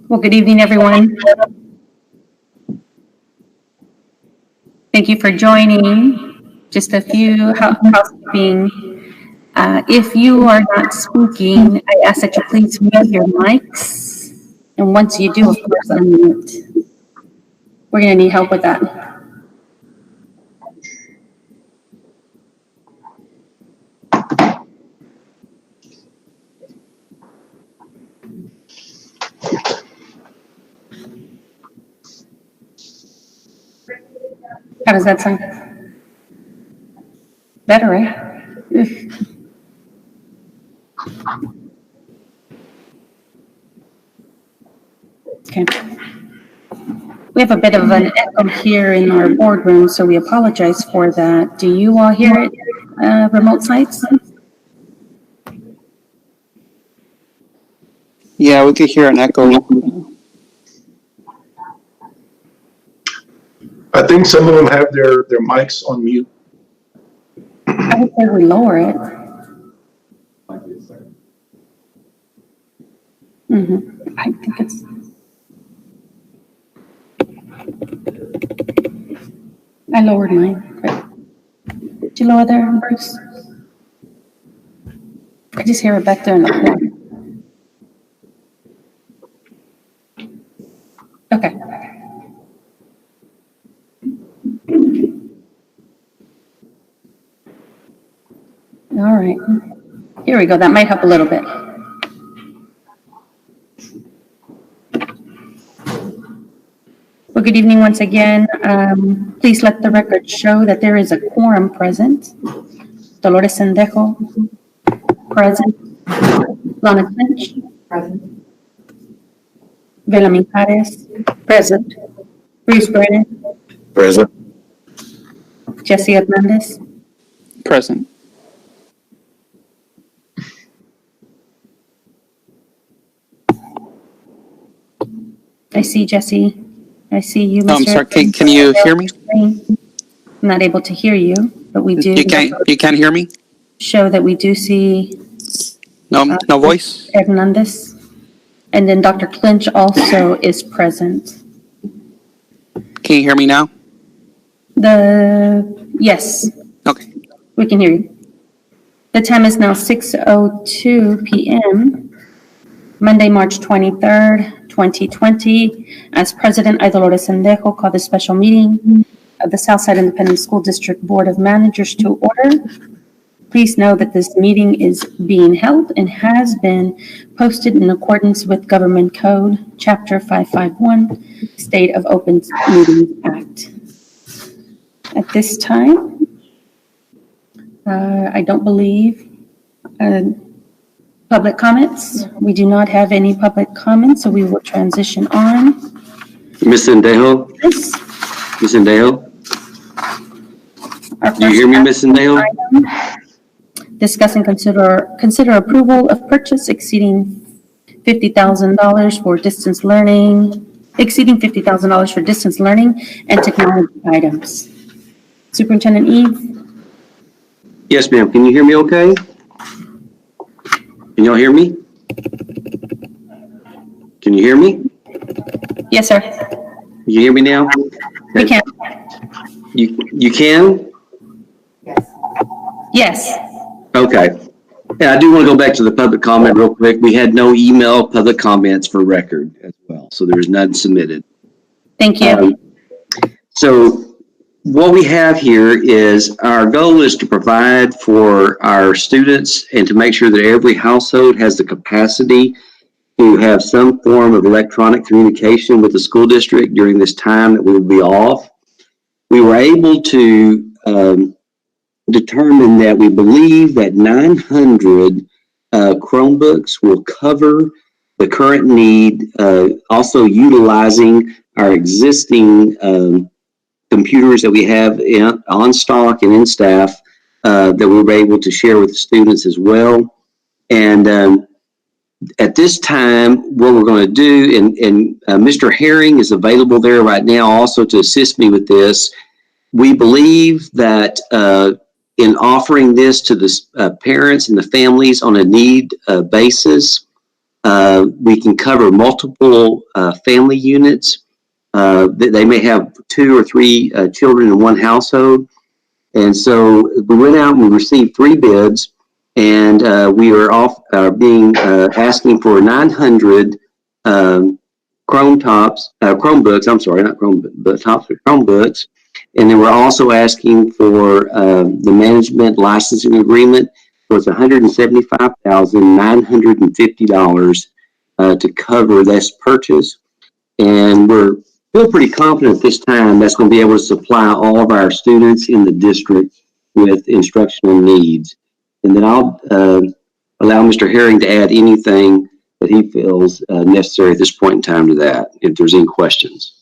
Well, good evening, everyone. Thank you for joining. Just a few housekeeping. If you are not speaking, I ask that you please mute your mics. And once you do, of course, unmute. We're going to need help with that. How does that sound? Better, right? Okay. We have a bit of an echo here in our boardroom, so we apologize for that. Do you all hear it, remote sites? Yeah, we could hear an echo. I think some of them have their mics on mute. I would say we lower it. I think it's. I lowered mine. Did you lower there, Bruce? I just hear it back there in the corner. Okay. All right. Here we go. That might help a little bit. Well, good evening once again. Please let the record show that there is a quorum present. Dolores Sendejo, present. Lana Clinch, present. Vela Mijares, present. Bruce Brennan, Present. Jesse Hernandez, Present. I see Jesse. I see you, Mr. I'm sorry. Can you hear me? I'm not able to hear you, but we do. You can't hear me? Show that we do see. No voice? Hernandez. And then Dr. Clinch also is present. Can you hear me now? Yes. Okay. We can hear you. The time is now 6:02 p.m. Monday, March 23rd, 2020. As President, I, Dolores Sendejo, call this special meeting of the Southside Independent School District Board of Managers to order. Please know that this meeting is being held and has been posted in accordance with Government Code, Chapter 551, State of Open Meetings Act. At this time, I don't believe public comments. We do not have any public comments, so we will transition on. Ms. Sendejo? Yes. Ms. Sendejo? Do you hear me, Ms. Sendejo? Discuss and consider approval of purchase exceeding $50,000 for distance learning, and technology items. Superintendent Eve? Yes, ma'am. Can you hear me okay? Can y'all hear me? Can you hear me? Yes, sir. You hear me now? We can. You can? Yes. Okay. Yeah, I do want to go back to the public comment real quick. We had no email public comments for record as well, so there's none submitted. Thank you. So what we have here is our goal is to provide for our students and to make sure that every household has the capacity to have some form of electronic communication with the school district during this time that we will be off. We were able to determine that we believe that 900 Chromebooks will cover the current need, also utilizing our existing computers that we have on stock and in staff that we were able to share with the students as well. And at this time, what we're going to do, and Mr. Herring is available there right now also to assist me with this. We believe that in offering this to the parents and the families on a need basis, we can cover multiple family units. They may have 2 or 3 children in one household. And so we went out and we received 3 bids, and we are asking for 900 Chromebooks. I'm sorry, not Chromebooks, but Chromebooks. And then we're also asking for the management licensing agreement. So it's $175,950 to cover this purchase. And we're feel pretty confident at this time that's going to be able to supply all of our students in the district with instructional needs. And then I'll allow Mr. Herring to add anything that he feels necessary at this point in time to that, if there's any questions.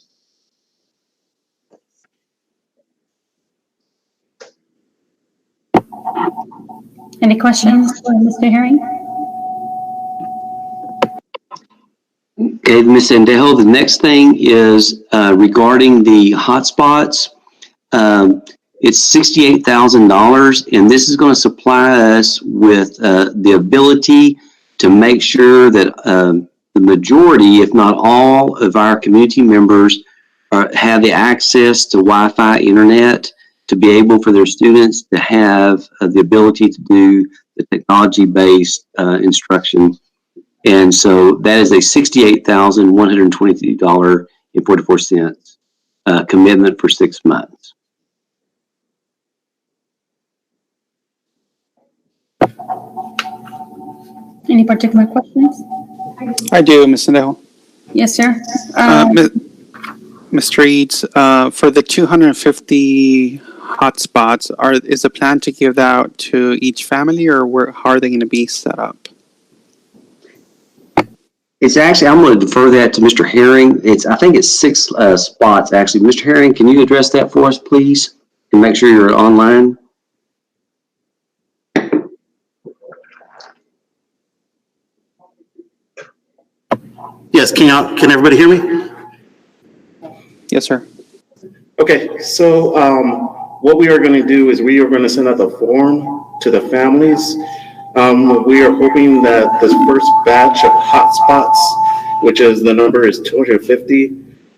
Any questions for Mr. Herring? Okay, Ms. Sandejo, the next thing is regarding the hotspots. It's $68,000, and this is going to supply us with the ability to make sure that the majority, if not all, of our community members have the access to Wi-Fi internet to be able for their students to have the ability to do the technology-based instruction. And so that is a $68,123.44 commitment for 6 months. Any particular questions? I do, Ms. Sandejo. Yes, sir. Mr. Eads, for the 250 hotspots, is the plan to give that out to each family, or how are they going to be set up? It's actually, I'm going to defer that to Mr. Herring. I think it's 6 spots, actually. Mr. Herring, can you address that for us, please? And make sure you're online. Yes, can everybody hear me? Yes, sir. Okay, so what we are going to do is we are going to send out the form to the families. We are hoping that this first batch of hotspots, which is the number is 250,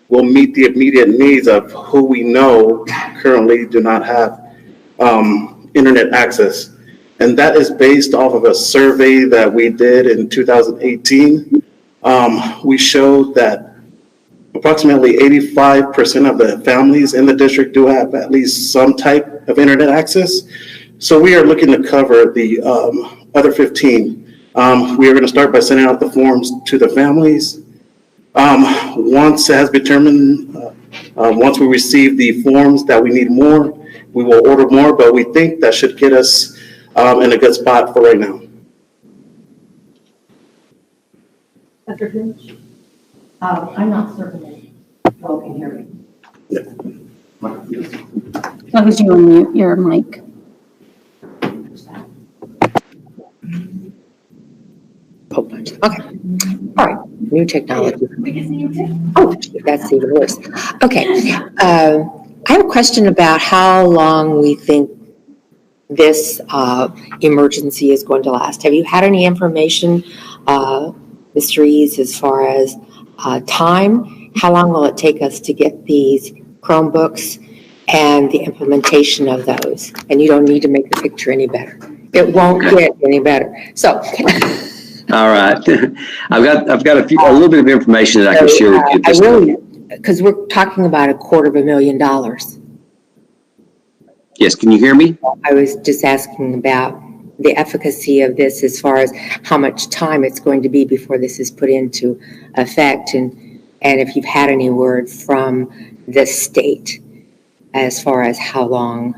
will meet the immediate needs of who we know currently do not have internet access. And that is based off of a survey that we did in 2018. We showed that approximately 85% of the families in the district do have at least some type of internet access. So we are looking to cover the other 15. We are going to start by sending out the forms to the families. Once it has been determined, once we receive the forms that we need more, we will order more, but we think that should get us in a good spot for right now. Dr. Finch? I'm not certain that you all can hear me. As long as you unmute your mic. Okay. All right. New technology. We can see you too. Oh, that's even worse. Okay. I have a question about how long we think this emergency is going to last. Have you had any information, Mr. Eads, as far as time? How long will it take us to get these Chromebooks and the implementation of those? And you don't need to make the picture any better. It won't get any better. So. All right. I've got a little bit of information that I can share with you. I will, because we're talking about $250,000. Yes, can you hear me? I was just asking about the efficacy of this as far as how much time it's going to be before this is put into effect, and if you've had any word from the state as far as how long,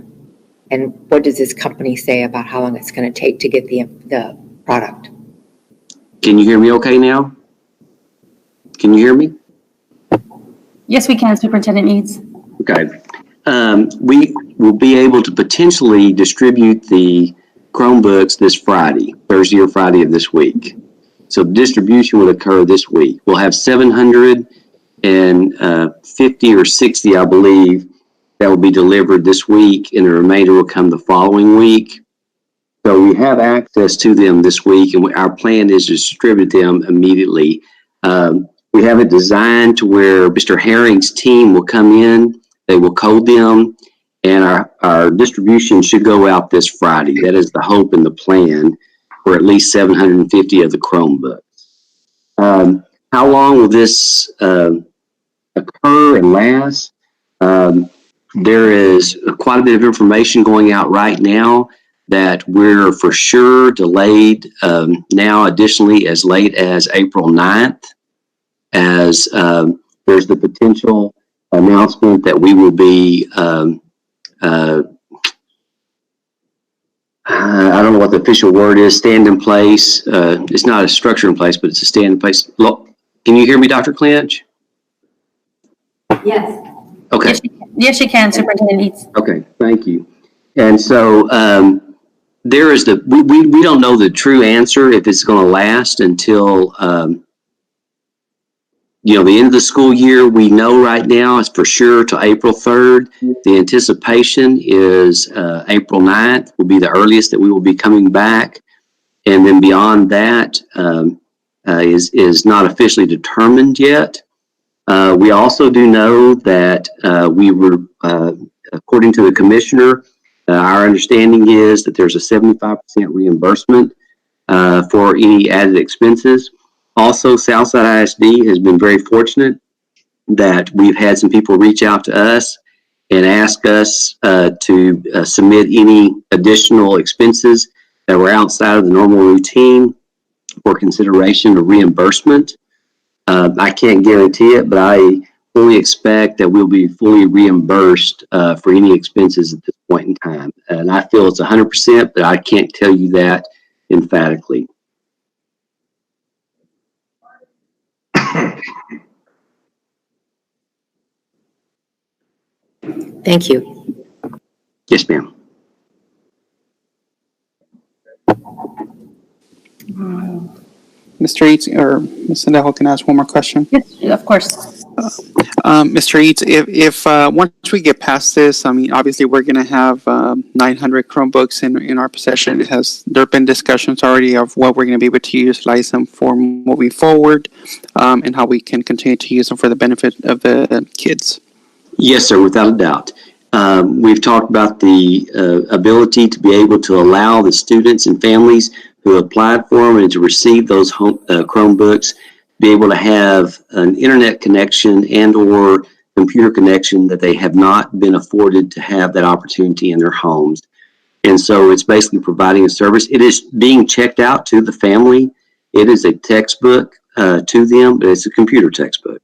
and what does this company say about how long it's going to take to get the product? Can you hear me okay now? Can you hear me? Yes, we can, Superintendent Eads. Okay. We will be able to potentially distribute the Chromebooks this Friday, Thursday or Friday of this week. So distribution will occur this week. We'll have 750 or 60, I believe, that will be delivered this week, and the remainder will come the following week. So we have access to them this week, and our plan is to distribute them immediately. We have it designed to where Mr. Herring's team will come in, they will code them, and our distribution should go out this Friday. That is the hope and the plan for at least 750 of the Chromebooks. How long will this occur and last? There is quite a bit of information going out right now that we're for sure delayed now additionally as late as April 9th, as there's the potential announcement that we will be, I don't know what the official word is, stand in place. It's not a structure in place, but it's a stand in place. Look, can you hear me, Dr. Clinch? Yes. Okay. Yes, you can, Superintendent Eads. Okay, thank you. And so there is we don't know the true answer if it's going to last until the end of the school year. We know right now it's for sure till April 3rd. The anticipation is April 9th will be the earliest that we will be coming back. And then beyond that is not officially determined yet. We also do know that we were, according to the commissioner, our understanding is that there's a 75% reimbursement for any added expenses. Also, Southside ISD has been very fortunate that we've had some people reach out to us and ask us to submit any additional expenses that were outside of the normal routine for consideration of reimbursement. I can't guarantee it, but I fully expect that we'll be fully reimbursed for any expenses at this point in time. And I feel it's 100%, but I can't tell you that emphatically. Thank you. Yes, ma'am. Mr. Eads or Ms. Sendejo can ask one more question. Yes, of course. Mr. Eads, if once we get past this, I mean, obviously we're going to have 900 Chromebooks in our possession. There have been discussions already of what we're going to be able to utilize them for moving forward, and how we can continue to use them for the benefit of the kids. Yes, sir, without a doubt. We've talked about the ability to be able to allow the students and families who applied for them and to receive those Chromebooks be able to have an internet connection and or computer connection that they have not been afforded to have that opportunity in their homes. And so it's basically providing a service. It is being checked out to the family. It is a textbook to them, but it's a computer textbook.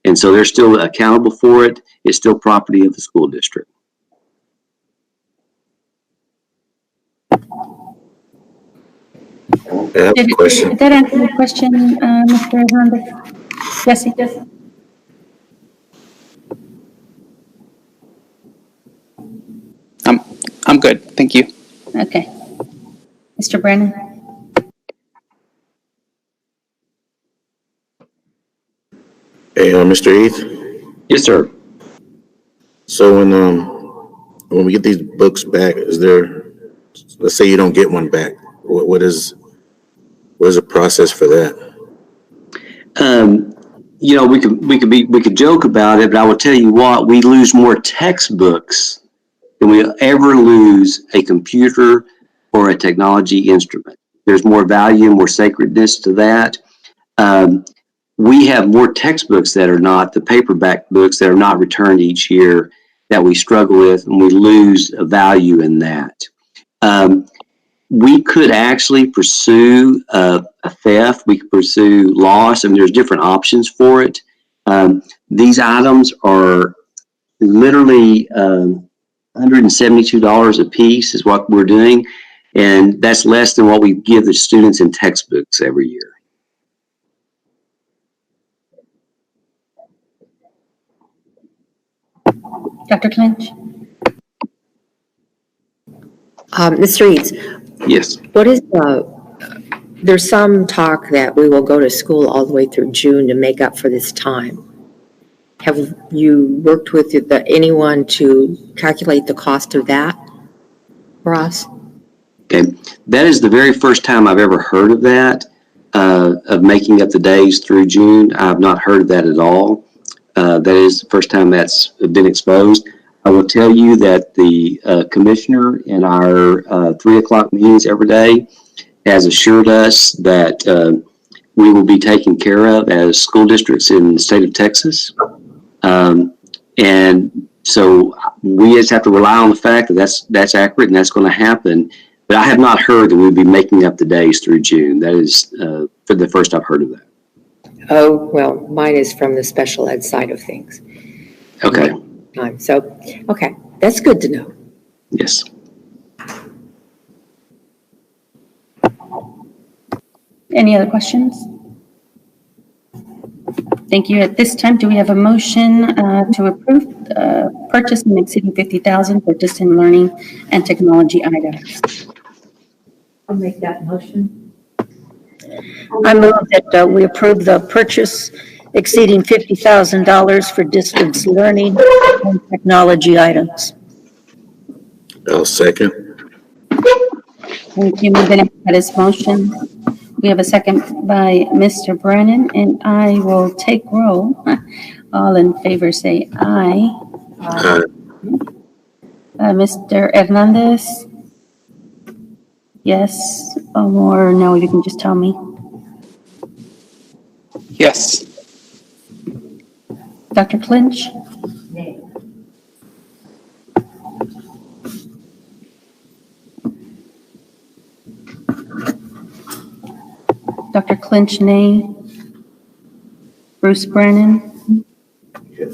And so they're still accountable for it. It's still property of the school district. I have a question. Did that answer your question, Mr. Hernandez? Yes, it does. I'm good. Thank you. Okay. Mr. Brennan? Hey, Mr. Heath. Yes, sir. So when we get these books back, is there, let's say you don't get one back, what is the process for that? We could joke about it, but I will tell you what, we lose more textbooks than we ever lose a computer or a technology instrument. There's more value, more sacredness to that. We have more textbooks that are not, the paperback books that are not returned each year that we struggle with, and we lose value in that. We could actually pursue a theft. We could pursue loss, and there's different options for it. These items are literally $172 a piece is what we're doing, and that's less than what we give the students in textbooks every year. Dr. Clinch? Mr. Eads, Yes. what is there's some talk that we will go to school all the way through June to make up for this time. Have you worked with anyone to calculate the cost of that for us? Okay, that is the very first time I've ever heard of that, of making up the days through June. I've not heard of that at all. That is the first time that's been exposed. I will tell you that the commissioner in our 3 o'clock meetings every day has assured us that we will be taken care of as school districts in the state of Texas. And so we just have to rely on the fact that that's accurate and that's going to happen. But I have not heard that we'll be making up the days through June. That is for the first I've heard of that. Oh, well, mine is from the special ed side of things. Okay. So, okay, that's good to know. Yes. Any other questions? Thank you. At this time, do we have a motion to approve purchasing exceeding $50,000 for distance learning and technology items? I'll make that motion. I move that we approve the purchase exceeding $50,000 for distance learning and technology items. I'll second. Thank you. Moving on to this motion. We have a second by Mr. Brennan, and I will take roll. All in favor say aye. Mr. Hernandez? Yes or no? You can just tell me. Yes. Dr. Clinch? Nay. Dr. Clinch, nay. Bruce Brennan? Yes.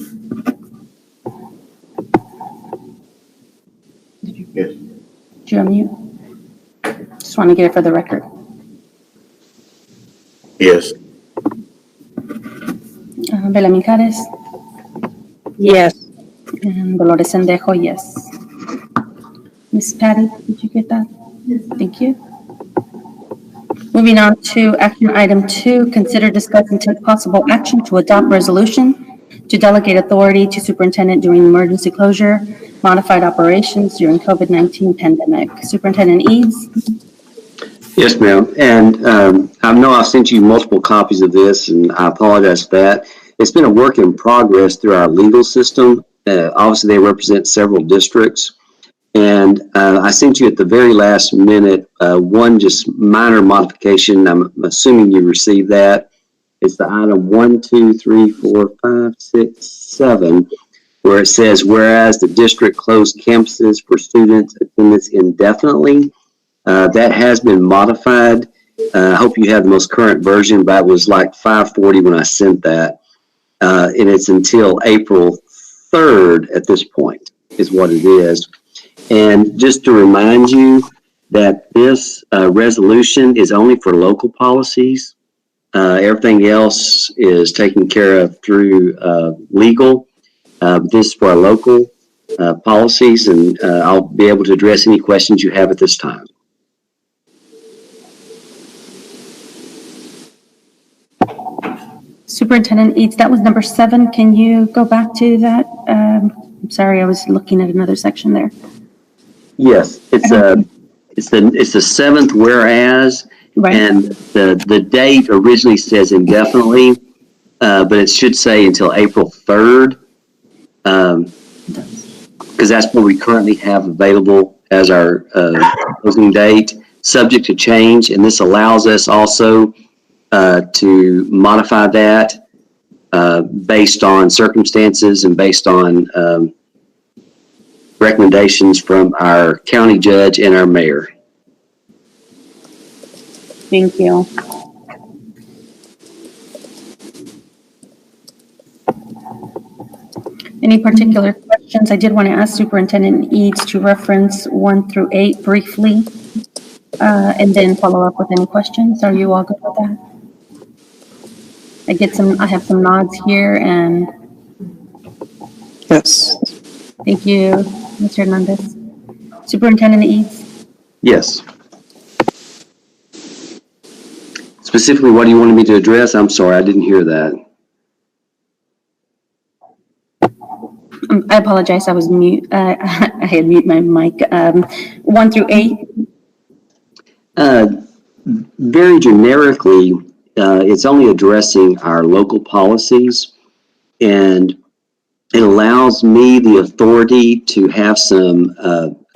Did you unmute? Just want to get it for the record. Yes. Bella Mijares? Yes. And Dolores Sendejo, yes. Miss Patty, did you get that? Yes. Thank you. Moving on to action item 2, consider, discuss, and take possible action to adopt resolution to delegate authority to superintendent during emergency closure, modified operations during COVID-19 pandemic. Superintendent Eads? Yes, ma'am. And I know I've sent you multiple copies of this, and I apologize for that. It's been a work in progress through our legal system. Obviously, they represent several districts. And I sent you at the very last minute one just minor modification. I'm assuming you received that. It's the item 1, 2, 3, 4, 5, 6, 7, where it says, whereas the district closed campuses for students attendance indefinitely. That has been modified. I hope you have the most current version, but it was like 5:40 when I sent that. And it's until April 3rd at this point is what it is. And just to remind you that this resolution is only for local policies. Everything else is taken care of through legal. This is for our local policies, and I'll be able to address any questions you have at this time. Superintendent Eads, that was number 7. Can you go back to that? I'm sorry, I was looking at another section there. Yes, it's the 7th whereas, Right. and the date originally says indefinitely, but it should say until April 3rd, because that's what we currently have available as our closing date, subject to change, and this allows us also to modify that based on circumstances and based on recommendations from our county judge and our mayor. Thank you. Any particular questions? I did want to ask Superintendent Eads to reference 1 through 8 briefly, and then follow up with any questions. Are you all good with that? I have some nods here, and Yes. thank you, Mr. Hernandez. Superintendent Eads? Yes. Specifically, what do you want me to address? I'm sorry, I didn't hear that. I apologize, I was mute. I had mute my mic. 1 through 8? Very generically, it's only addressing our local policies, and it allows me the authority to have some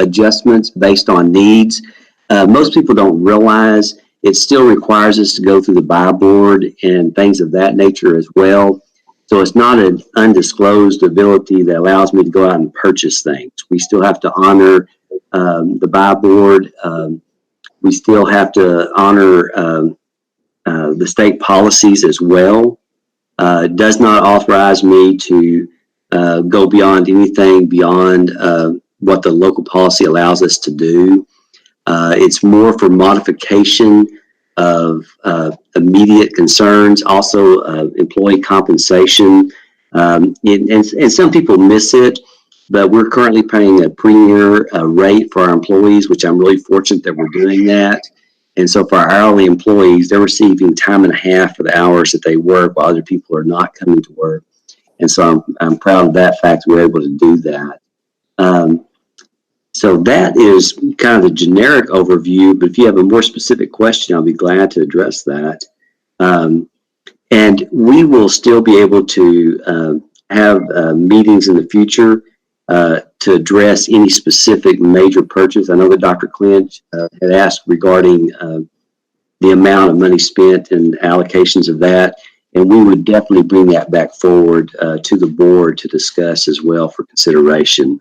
adjustments based on needs. Most people don't realize it still requires us to go through the buy board and things of that nature as well. So it's not an undisclosed ability that allows me to go out and purchase things. We still have to honor the buy board. We still have to honor the state policies as well. It does not authorize me to go beyond anything beyond what the local policy allows us to do. It's more for modification of immediate concerns, also employee compensation. And some people miss it, but we're currently paying a premier rate for our employees, which I'm really fortunate that we're doing that. And so for our hourly employees, they're receiving time and a half for the hours that they work while other people are not coming to work. And so I'm proud of that fact we're able to do that. So that is kind of the generic overview, but if you have a more specific question, I'll be glad to address that. And we will still be able to have meetings in the future to address any specific major purchase. I know that Dr. Clinch had asked regarding the amount of money spent and allocations of that, and we would definitely bring that back forward to the board to discuss as well for consideration.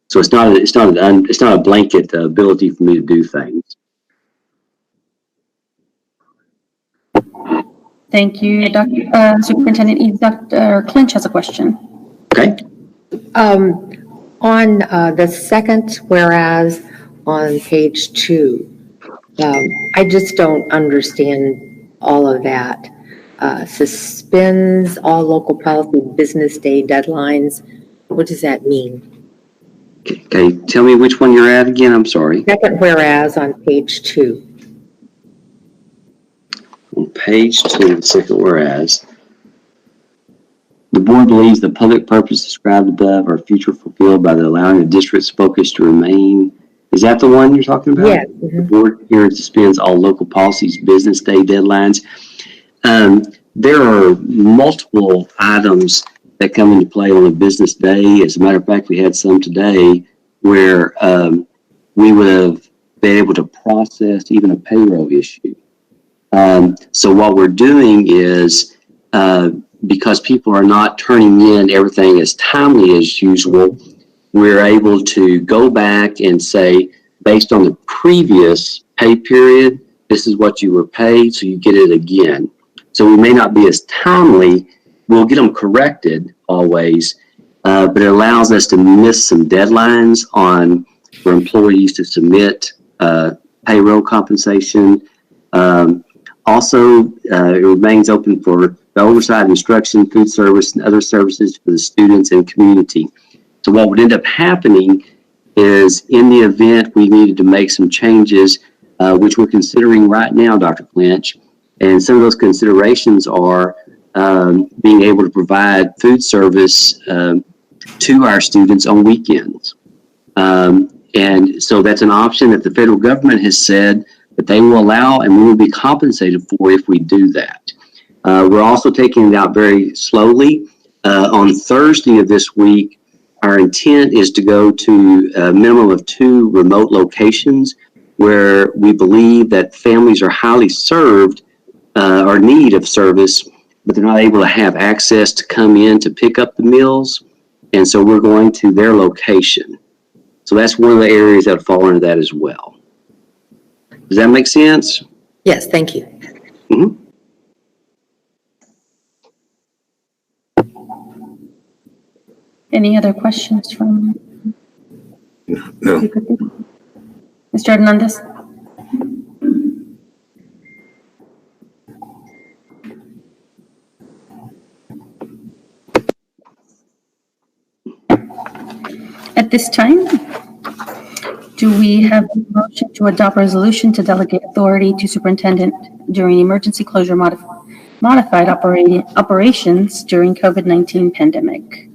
So it's not a blanket ability for me to do things. Thank you, Superintendent Eads. Dr. Clinch has a question. Okay. On the second whereas on page 2, I just don't understand all of that. Suspends all local policy business day deadlines. What does that mean? Okay, tell me which one you're at again. I'm sorry. Second whereas on page 2. On page 2, the second whereas. The board believes the public purpose described above are future fulfilled by the allowing the district's focus to remain. Is that the one you're talking about? Yes. The board here suspends all local policies business day deadlines. There are multiple items that come into play on a business day. As a matter of fact, we had some today where we would have been able to process even a payroll issue. So what we're doing is, because people are not turning in everything as timely as usual, we're able to go back and say, based on the previous pay period, this is what you were paid, so you get it again. So we may not be as timely. We'll get them corrected always, but it allows us to miss some deadlines for employees to submit payroll compensation. Also, it remains open for the oversight, instruction, food service, and other services for the students and community. So what would end up happening is, in the event we needed to make some changes, which we're considering right now, Dr. Clinch, and some of those considerations are being able to provide food service to our students on weekends. And so that's an option that the federal government has said that they will allow, and we will be compensated for if we do that. We're also taking it out very slowly. On Thursday of this week, our intent is to go to a minimum of 2 remote locations where we believe that families are highly served or in need of service, but they're not able to have access to come in to pick up the meals. And so we're going to their location. So that's one of the areas that fall into that as well. Does that make sense? Yes, thank you. Mm-hmm. Any other questions from? No. Mr. Hernandez? At this time, do we have a motion to adopt resolution to delegate authority to superintendent during emergency closure modified operations during COVID-19 pandemic?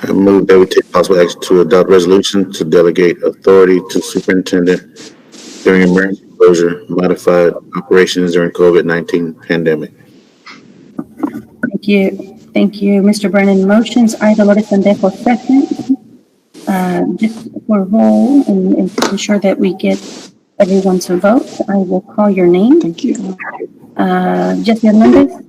I move that we take possible action to adopt resolution to delegate authority to superintendent during emergency closure, modified operations during COVID-19 pandemic. Thank you. Thank you, Mr. Brennan. Motions, I, Dolores Sendejo, second. Just for roll and to ensure that we get everyone to vote, I will call your name. Thank you. Jesse Hernandez.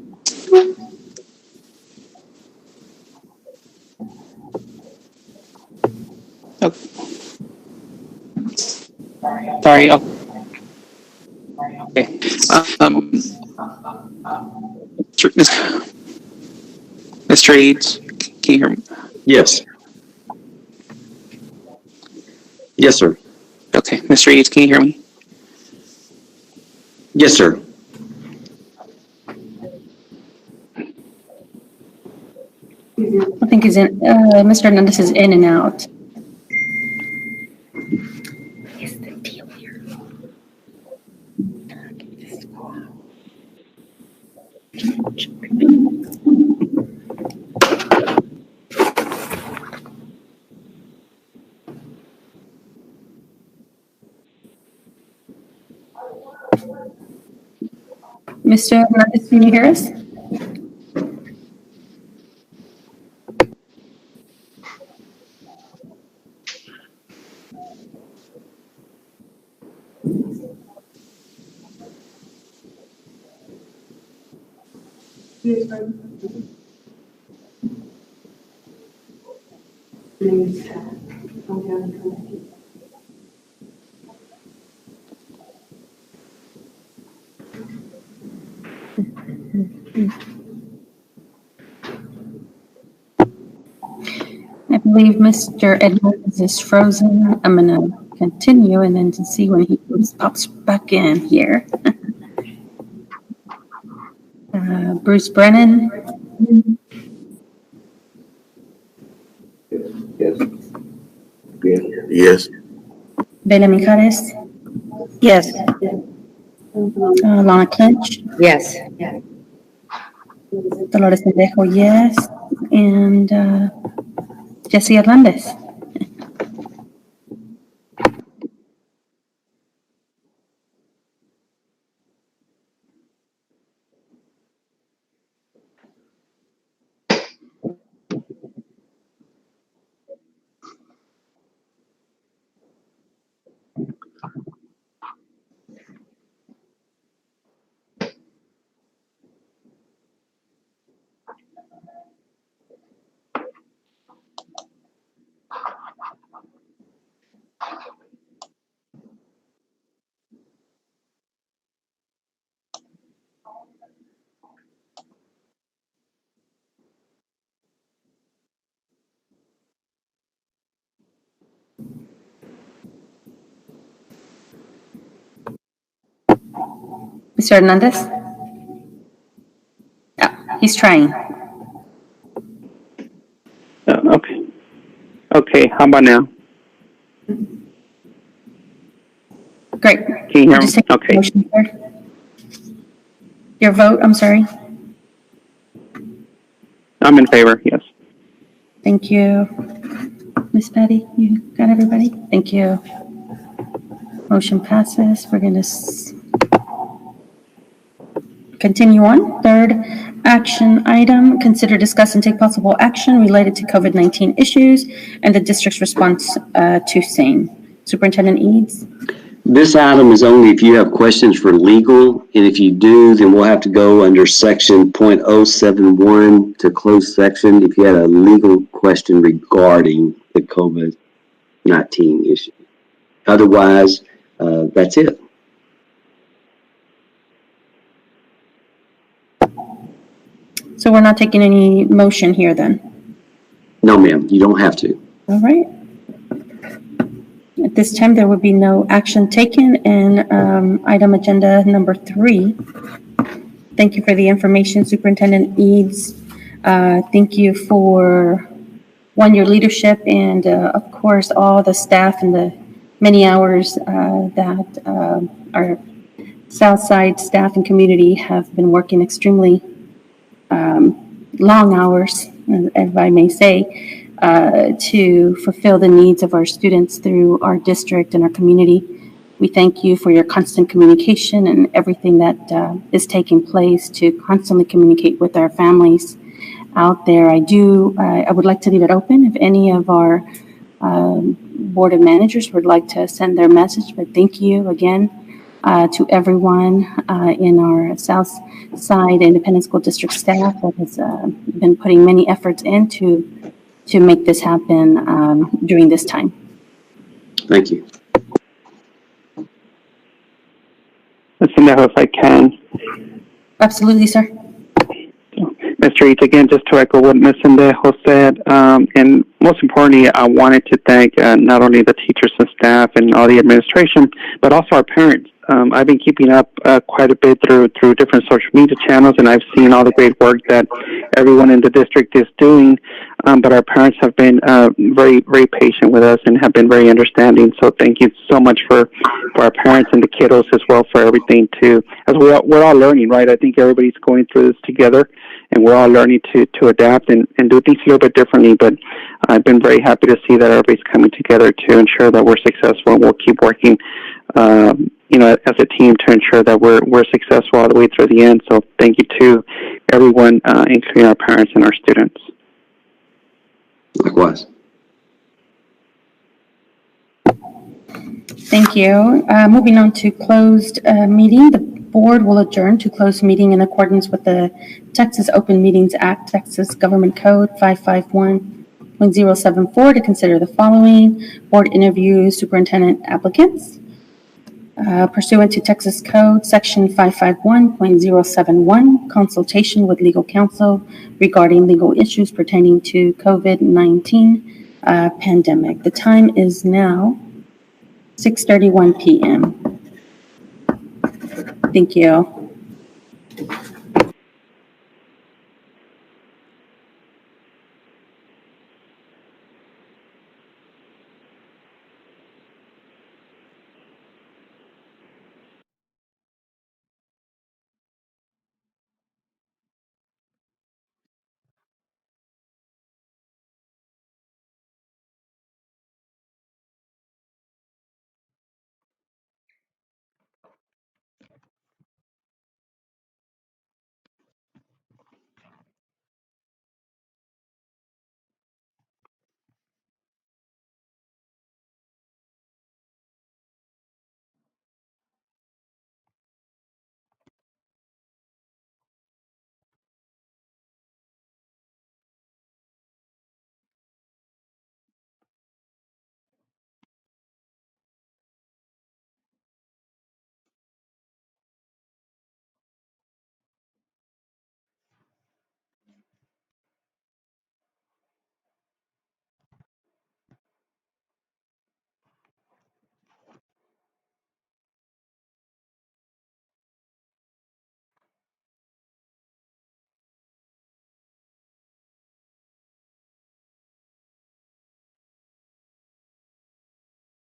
Sorry. Okay. Mr. Eads, can you hear me? Yes. Yes, sir. Okay. Mr. Eads, can you hear me? Yes, sir. I think he's in, Mr. Hernandez is in and out. Mr. Hernandez, can you hear us? I believe Mr. Edmonds is frozen. I'm gonna continue and then to see when he pops back in here. Bruce Brennan, Yes. Bela Mijares, Yes. Lana Clinch, Yes. Dolores Sendejo, yes, and Jesse Hernandez. Mr. Hernandez? Yeah, he's trying. Okay. Okay. How about now? Great. Can you hear me? Just take the Okay. motion, sir. Your vote, I'm sorry. I'm in favor. Yes. Thank you. Miss Patty, you got everybody? Thank you. Motion passes. We're going to continue on. Third action item, consider, discuss, and take possible action related to COVID-19 issues and the district's response to same. Superintendent Eads? This item is only if you have questions for legal, and if you do, then we'll have to go under section .071 to close section if you had a legal question regarding the COVID-19 issue. Otherwise, that's it. So we're not taking any motion here then? No, ma'am, you don't have to. All right. At this time, there would be no action taken. And item agenda number 3. Thank you for the information, Superintendent Eads. Thank you for, your leadership and, of course, all the staff and the many hours that our Southside staff and community have been working extremely long hours, if I may say, to fulfill the needs of our students through our district and our community. We thank you for your constant communication and everything that is taking place to constantly communicate with our families out there. I would like to leave it open if any of our Board of Managers would like to send their message, but thank you again to everyone in our Southside Independent School District staff that has been putting many efforts into to make this happen during this time. Thank you. Ms. Sendejo, if I can. Absolutely, sir. Mr. Eats, again, just to echo what Ms. Sendejo said, and most importantly, I wanted to thank not only the teachers and staff and all the administration, but also our parents. I've been keeping up quite a bit through different social media channels, and I've seen all the great work that everyone in the district is doing. But our parents have been very, very patient with us and have been very understanding. So thank you so much for our parents and the kiddos as well for everything too. As we're all learning, right? I think everybody's going through this together, and we're all learning to adapt and do things a little bit differently. But I've been very happy to see that everybody's coming together to ensure that we're successful, and we'll keep working as a team to ensure that we're successful all the way through the end. So thank you to everyone, including our parents and our students. Likewise. Thank you. Moving on to closed meeting, the board will adjourn to closed meeting in accordance with the Texas Open Meetings Act, Texas Government Code 551.074 to consider the following: board interviews, superintendent applicants. Pursuant to Texas Code Section 551.071, consultation with legal counsel regarding legal issues pertaining to COVID-19 pandemic. The time is now 6:31 p.m. Thank you.